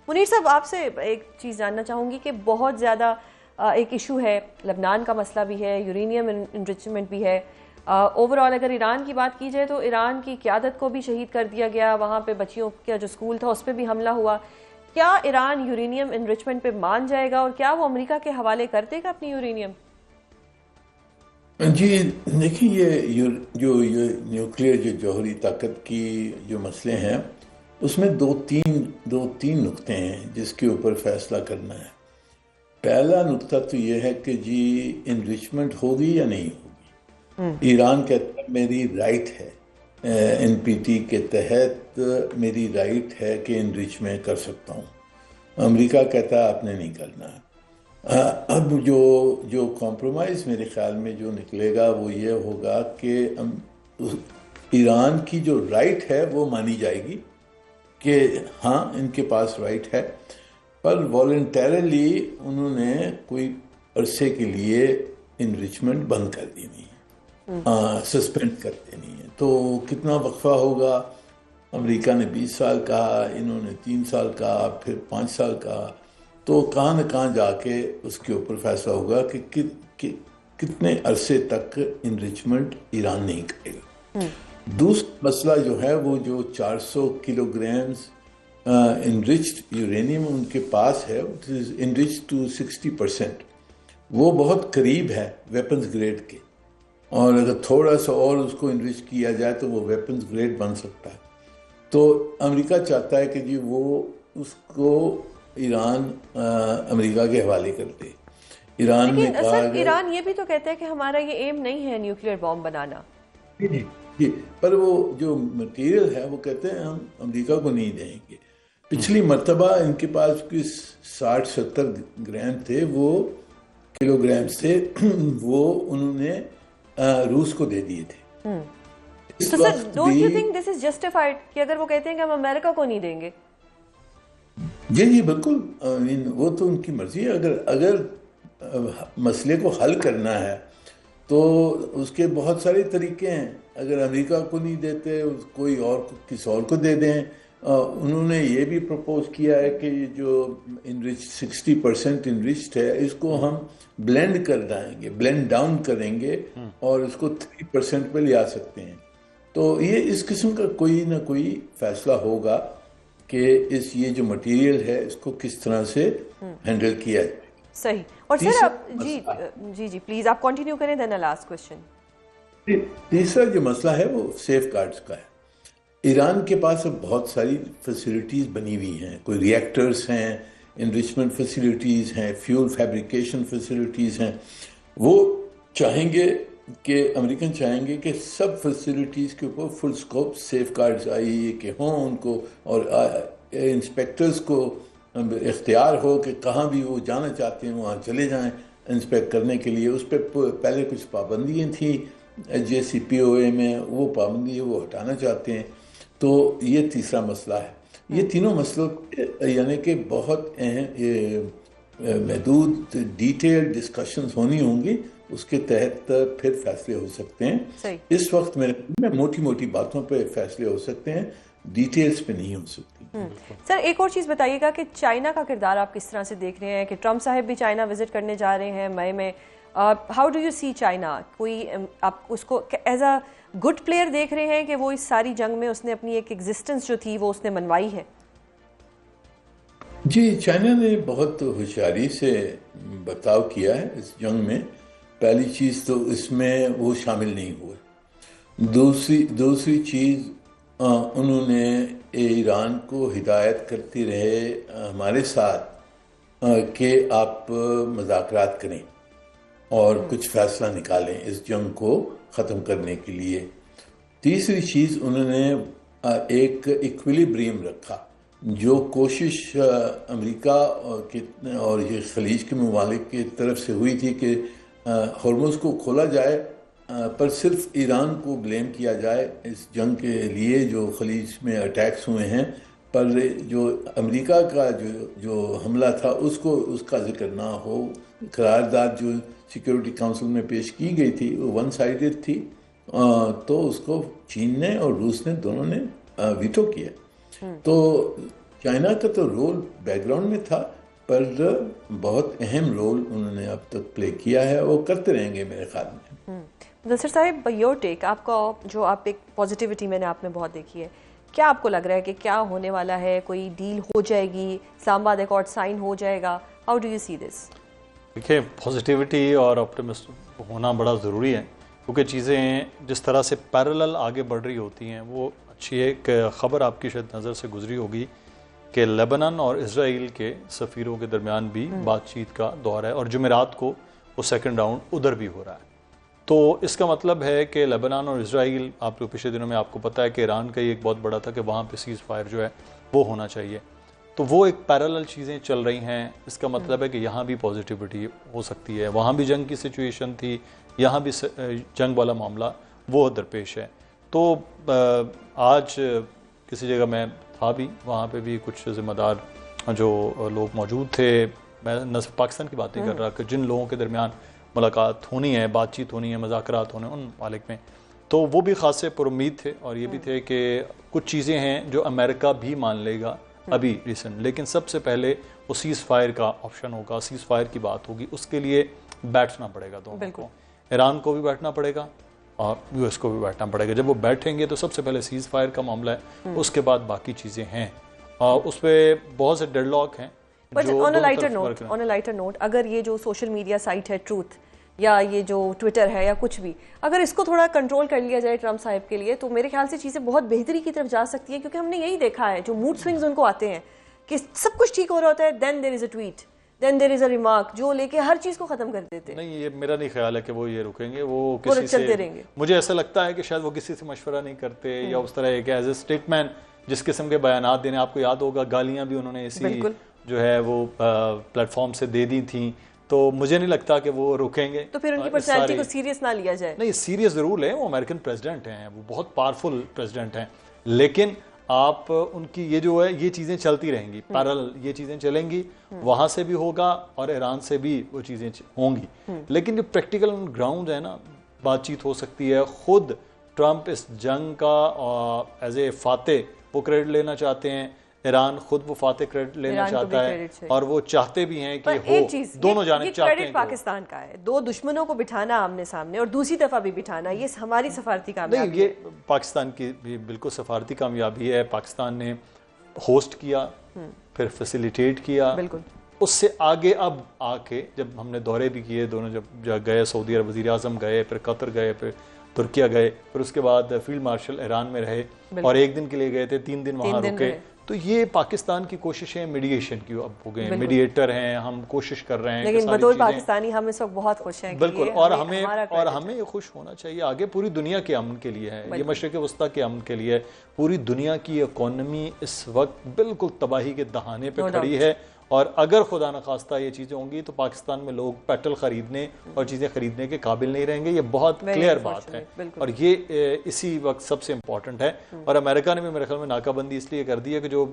منیر صاحب آپ سے ایک چیز جاننا چاہوں گی کہ بہت زیادہ ایک ایشو ہے، لبنان کا مسئلہ بھی ہے، یورینیم انریچمنٹ بھی ہے، اوور آل اگر ایران کی بات کی جائے تو ایران کی قیادت کو بھی شہید کر دیا گیا، وہاں پہ بچیوں کا جو اسکول تھا اس پہ بھی حملہ ہوا. کیا ایران یورینیم انریچمنٹ پہ مان جائے گا اور کیا وہ امریکہ کے حوالے کر دے گا اپنی یورینیم؟ جی دیکھیں، یہ جو نیوکلیئر جو جوہری طاقت کی جو مسئلے ہیں اس میں دو تین نقطے ہیں جس کے اوپر فیصلہ کرنا ہے. پہلا نقطہ تو یہ ہے کہ جی انریچمنٹ ہوگی یا نہیں ہوگی. ایران کہتا ہے میری رائٹ ہے، این پی ٹی کے تحت میری رائٹ ہے کہ انریچ میں کر سکتا ہوں. امریکہ کہتا ہے آپ نے نہیں کرنا. اب جو کمپرومائز میرے خیال میں جو نکلے گا وہ یہ ہوگا کہ ایران کی جو رائٹ ہے وہ مانی جائے گی کہ ہاں ان کے پاس رائٹ ہے، پر والنٹیرلی انہوں نے کوئی عرصے کے لیے انریچمنٹ بند کر دینی ہے، سسپینڈ کر دینی ہے. تو کتنا وقفہ ہوگا؟ امریکہ نے 20 سال کہا، انہوں نے 3 سال کہا، پھر 5 سال کہا. تو کہاں نہ کہاں جا کے اس کے اوپر فیصلہ ہوگا کہ کتنے عرصے تک انریچمنٹ ایران نہیں کرے گا. دوسرا مسئلہ جو ہے وہ جو 400 کلو گرامز انریچڈ یورینیم ان کے پاس ہے، انریچ ٹو 60%، وہ بہت قریب ہے ویپنز گریڈ کے، اور اگر تھوڑا سا اور اس کو انریچ کیا جائے تو وہ ویپنز گریڈ بن سکتا ہے. تو امریکہ چاہتا ہے کہ جی وہ اس کو ایران امریکہ کے حوالے کر دے. ایران نے کہا لیکن ایران یہ بھی تو کہتا ہے کہ ہمارا یہ ایم نہیں ہے نیوکلیئر بام بنانا. جی، پر وہ جو مٹیریل ہے وہ کہتے ہیں ہم امریکہ کو نہیں دیں گے. پچھلی مرتبہ ان کے پاس 60-70 گرام تھے، وہ کلو گرامز تھے، وہ انہوں نے روس کو دے دیے تھے. تو sir don't you think this is justified کہ اگر وہ کہتے ہیں کہ ہم امریکہ کو نہیں دیں گے؟ جی بالکل، وہ تو ان کی مرضی ہے. اگر مسئلے کو حل کرنا ہے تو اس کے بہت سارے طریقے ہیں. اگر امریکہ کو نہیں دیتے کوئی اور کسی اور کو دے دیں. انہوں نے یہ بھی پروپوز کیا ہے کہ جو 60% انریچڈ ہے اس کو ہم بلینڈ کر دیں گے، بلینڈ ڈاؤن کریں گے اور اس کو 3% پہ لے آ سکتے ہیں. تو یہ اس قسم کا کوئی نہ کوئی فیصلہ ہوگا کہ یہ جو مٹیریل ہے اس کو کس طرح سے ہینڈل کیا جائے. صحیح. اور سر جی پلیز آپ کنٹینیو کریں، دین لاسٹ کوسچن. تیسرا جو مسئلہ ہے وہ سیف گارڈز کا ہے. ایران کے پاس اب بہت ساری فیسلٹیز بنی ہوئی ہیں، کوئی ری ایکٹرز ہیں، انریچمنٹ فیسلٹیز ہیں، فیول فیبریکیشن فیسلٹیز ہیں. وہ چاہیں گے کہ امریکن چاہیں گے کہ سب فیسلٹیز کے اوپر فل سکوپ سیف گارڈز آئی کہ ہوں ان کو، اور انسپیکٹرز کو اختیار ہو کہ کہاں بھی وہ جانا چاہتے ہیں وہاں چلے جائیں انسپیکٹ کرنے کے لیے. اس پہ پہلے کچھ پابندیاں تھیں جے سی پی او اے میں، وہ پابندی وہ ہٹانا چاہتے ہیں. تو یہ تیسرا مسئلہ ہے. یہ تینوں مسئلوں یعنی کہ بہت محدود ڈیٹیل ڈسکشنز ہونی ہوں گی، اس کے تحت پھر فیصلے ہو سکتے ہیں. اس وقت میں موٹی موٹی باتوں پہ فیصلے ہو سکتے ہیں، ڈیٹیلز پہ نہیں ہو سکتی. سر ایک اور چیز بتائیے گا کہ چائنا کا کردار آپ کس طرح سے دیکھ رہے ہیں کہ ٹرمپ صاحب بھی چائنا وزٹ کرنے جا رہے ہیں مئی میں. How do you see China? کوئی آپ اس کو ایز اے گڈ پلیئر دیکھ رہے ہیں کہ وہ اس ساری جنگ میں اس نے اپنی ایک ایگزسٹنس جو تھی وہ اس نے منوائی ہے؟ جی چائنا نے بہت ہوشیاری سے برتاؤ کیا ہے اس جنگ میں. پہلی چیز تو اس میں وہ شامل نہیں ہوئے. دوسری چیز انہوں نے ایران کو ہدایت کرتے رہے ہمارے ساتھ کہ آپ مذاکرات کریں اور کچھ فیصلہ نکالیں اس جنگ کو ختم کرنے کے لیے. تیسری چیز انہوں نے ایک ایکویلیبریم رکھا. جو کوشش امریکہ اور یہ خلیج کے ممالک کی طرف سے ہوئی تھی کہ ہرمز کو کھولا جائے پر صرف ایران کو بلیم کیا جائے اس جنگ کے لیے جو خلیج میں اٹیکس ہوئے ہیں، پر جو امریکہ کا جو حملہ تھا اس کا ذکر نہ ہو. قرارداد جو سیکیورٹی کونسل میں پیش کی گئی تھی وہ ون سائیڈڈ تھی، تو اس کو چین نے اور روس نے دونوں نے ویٹو کیا. تو چائنا کا تو رول بیک گراؤنڈ میں تھا، پر بہت اہم رول انہوں نے اب تک پلے کیا ہے، وہ کرتے رہیں گے میرے خیال میں۔ مدثر صاحب، یور ٹیک، آپ کا جو آپ ایک پازیٹیوٹی میں نے آپ میں بہت دیکھی ہے، کیا آپ کو لگ رہا ہے کہ کیا ہونے والا ہے؟ کوئی ڈیل ہو جائے گی؟ اسلام آباد ایکارڈ سائن ہو جائے گا؟ ہاؤ ڈو یو سی دس؟ دیکھیں، پازیٹیوٹی اور آپٹمسٹ ہونا بڑا ضروری ہے، کیونکہ چیزیں جس طرح سے پیرالل آگے بڑھ رہی ہوتی ہیں وہ اچھی ہے۔ ایک خبر آپ کی شاید نظر سے گزری ہوگی کہ لیبنان اور اسرائیل کے سفیروں کے درمیان بھی بات چیت کا دور ہے، اور جمعرات کو وہ سیکنڈ راؤنڈ ادھر بھی ہو رہا ہے۔ تو اس کا مطلب ہے کہ لیبنان اور اسرائیل، آپ کو پچھلے دنوں میں آپ کو پتہ ہے کہ ایران کا یہ ایک بہت بڑا تھا کہ وہاں پہ سیز فائر جو ہے وہ ہونا چاہیے، تو وہ ایک پیرالل چیزیں چل رہی ہیں۔ اس کا مطلب ہے کہ یہاں بھی پازیٹیوٹی ہو سکتی ہے، وہاں بھی جنگ کی سچویشن تھی، یہاں بھی جنگ والا معاملہ وہ درپیش ہے۔ تو آج کسی جگہ میں تھا بھی، وہاں پہ بھی کچھ ذمہ دار جو لوگ موجود تھے، میں نہ صرف پاکستان کی بات نہیں کر رہا، کہ جن لوگوں کے درمیان ملاقات ہونی ہے، بات چیت ہونی ہے، مذاکرات ہونے ان مالک میں، تو وہ بھی خاصے پر امید تھے، اور یہ بھی تھے کہ کچھ چیزیں ہیں جو امریکہ بھی مان لے گا ابھی ریسنٹ، لیکن سب سے پہلے وہ سیز فائر کا آپشن ہوگا، سیز فائر کی بات ہوگی، اس کے لیے بیٹھنا پڑے گا دونوں کو، ایران کو بھی بیٹھنا پڑے گا اور یو ایس کو بھی بیٹھنا پڑے گا۔ جب وہ بیٹھیں گے تو سب سے پہلے سیز فائر کا معاملہ ہے، اس کے بعد باقی چیزیں ہیں، اور اس پہ بہت سے ڈیڈ لاک ہیں۔ But on a lighter note, اگر یہ جو سوشل میڈیا سائٹ ہے ٹروتھ، یا یہ جو ٹویٹر ہے یا کچھ بھی، اگر اس کو تھوڑا کنٹرول کر لیا جائے ٹرمپ صاحب کے لیے، تو میرے خیال سے چیزیں بہت بہتری کی طرف جا سکتی ہیں، کیونکہ ہم نے یہی دیکھا ہے جو موڈ سوئنگز ان کو آتے ہیں کہ سب کچھ ٹھیک ہو رہا ہوتا ہے، دین دیر از اے tweet, then there is a remark, جو لے کے ہر چیز کو ختم کر دیتے ہیں۔ نہیں، یہ میرا نہیں خیال ہے کہ وہ یہ رکیں گے، وہ کسی سے، مجھے ایسا لگتا ہے کہ شاید وہ کسی سے مشورہ نہیں کرتے، یا اس طرح ایک ایز اے اسٹیٹمنٹ جس قسم کے بیانات دینے، آپ کو یاد ہوگا گالیاں بھی انہوں نے اسی جو ہے وہ پلیٹ فارم سے دے دی تھیں، تو مجھے نہیں لگتا کہ وہ رکیں گے۔ تو پھر ان کی پرسنالٹی کو سیریس نہ لیا جائے؟ نہیں، سیریس ضرور لیں، وہ امریکن پریزیڈنٹ ہیں، وہ بہت پاورفل پریزیڈنٹ ہیں، لیکن آپ ان کی یہ جو ہے یہ چیزیں چلتی رہیں گی، پیرالل یہ چیزیں چلیں گی، وہاں سے بھی ہوگا اور ایران سے بھی وہ چیزیں ہوں گی، لیکن جو پریکٹیکل گراؤنڈ ہے نا، بات چیت ہو سکتی ہے۔ خود ٹرمپ اس جنگ کا ایز اے فاتح وہ کریڈٹ لینا چاہتے ہیں، ایران خود وہ فاتح کریڈٹ لینا چاہتا ہے، اور وہ چاہتے بھی ہیں کہ ہو، دونوں جانب چاہتے ہیں۔ کریڈٹ پاکستان کا ہے، دو دشمنوں کو بٹھانا آمنے سامنے اور دوسری دفعہ بھی بٹھانا، یہ ہماری سفارتی کامیابی ہے۔ یہ پاکستان کی بھی بالکل سفارتی کامیابی ہے۔ پاکستان نے ہوسٹ کیا، پھر فیسیلیٹیٹ کیا، اس سے آگے اب آ کے جب ہم نے دورے بھی کیے، دونوں جب گئے، سعودی عرب وزیر اعظم گئے، پھر قطر گئے، پھر ترکیہ گئے، پھر اس کے بعد فیلڈ مارشل ایران میں رہے، اور 1 دن کے لیے گئے تھے، 3 دن وہاں رکے۔ تو یہ پاکستان کی کوششیں میڈییشن کی اب ہو گئے ہیں، میڈییٹر ہیں، ہم کوشش کر رہے ہیں، لیکن بطور پاکستانی ہم اس وقت بہت خوش ہیں۔ بالکل، اور ہمیں خوش ہونا چاہیے، آگے پوری دنیا کے امن کے لیے ہے، یہ مشرق وسطیٰ کے امن کے لیے ہے۔ پوری دنیا کی اکانومی اس وقت بالکل تباہی کے دہانے پہ کھڑی ہے، اور اگر خدا نخواستہ یہ چیزیں ہوں گی تو پاکستان میں لوگ پیٹرول خریدنے اور چیزیں خریدنے کے قابل نہیں رہیں گے، یہ بہت کلیئر بات ہے، اور یہ اسی وقت سب سے امپورٹنٹ ہے۔ اور امریکہ نے بھی میرے خیال میں ناکہ بندی اس لیے کر دی ہے کہ جو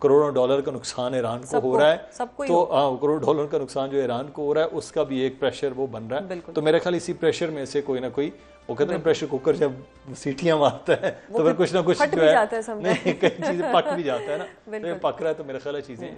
کروڑوں ڈالر کا نقصان ایران کو ہو رہا ہے، تو کروڑ ڈالر کا نقصان جو ایران کو ہو رہا ہے اس کا بھی ایک پریشر وہ بن رہا ہے، تو میرے خیال اسی پریشر میں سے کوئی نہ کوئی، وہ کہتے ہیں پریشر کوکر جب سیٹیاں مارتا ہے تو پھر کچھ نہ کچھ جو ہے، نہیں، کئی چیزیں پک بھی جاتا ہے نا، پک رہا ہے تو میرے خیال ہے چیزیں